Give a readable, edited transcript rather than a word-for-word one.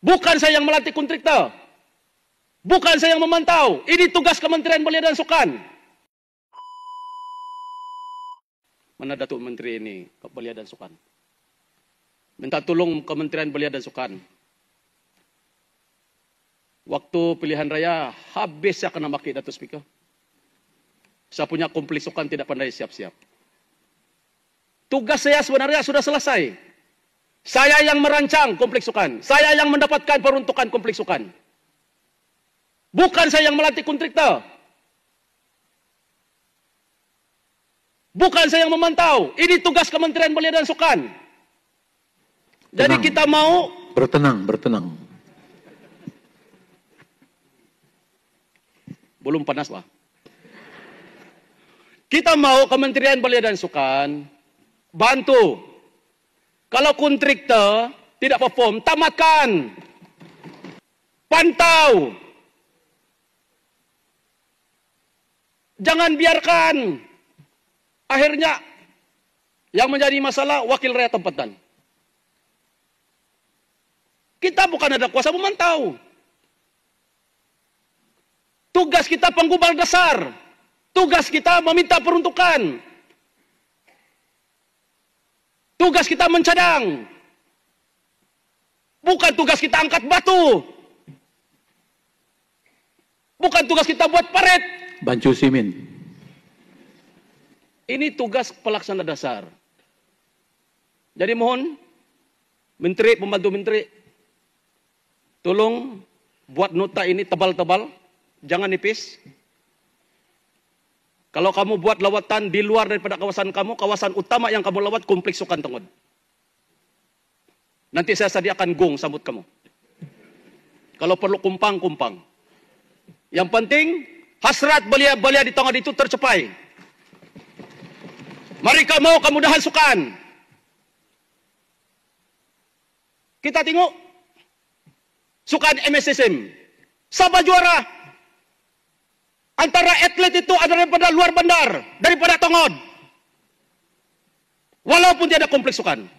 Bukan saya yang melantik kontraktor. Bukan saya yang memantau. Ini tugas Kementerian Belia dan Sukan. Mana Datuk Menteri ini, Belia dan Sukan? Minta tolong Kementerian Belia dan Sukan. Waktu pilihan raya, habis saya kena maki Datuk Speaker. Saya punya kompleks sukan tidak pandai siap-siap. Tugas saya sebenarnya sudah selesai. Saya yang merancang kompleks sukan. Saya yang mendapatkan peruntukan kompleks sukan. Bukan saya yang melantik kontraktor. Bukan saya yang memantau. Ini tugas Kementerian Belia dan Sukan. Jadi kita mau... Bertenang. Belum panas, Pak. Kita mau Kementerian Belia dan Sukan bantu. Kalau kontraktor tidak perform, tamatkan. Pantau. Jangan biarkan. Akhirnya yang menjadi masalah wakil rakyat tempatan. Kita bukan ada kuasa memantau. Tugas kita penggubal dasar. Tugas kita meminta peruntukan. Tugas kita mencadang. Bukan tugas kita angkat batu. Bukan tugas kita buat paret. Bancu simin. Ini tugas pelaksana dasar. Jadi mohon, Menteri, Pembantu Menteri, tolong buat nota ini tebal-tebal, jangan nipis. Kalau kamu buat lawatan di luar daripada kawasan kamu, kawasan utama yang kamu lawat kompleks Sukan Tengod. Nanti saya sediakan gong sambut kamu. Kalau perlu kumpang. Yang penting, hasrat belia-belia di Tengod itu tercapai. Mereka mau kemudahan sukan. Kita tengok sukan MSSM. Siapa juara? Antara atlet itu ada daripada luar bandar, daripada Tengod. Walaupun tiada kompleks sukan.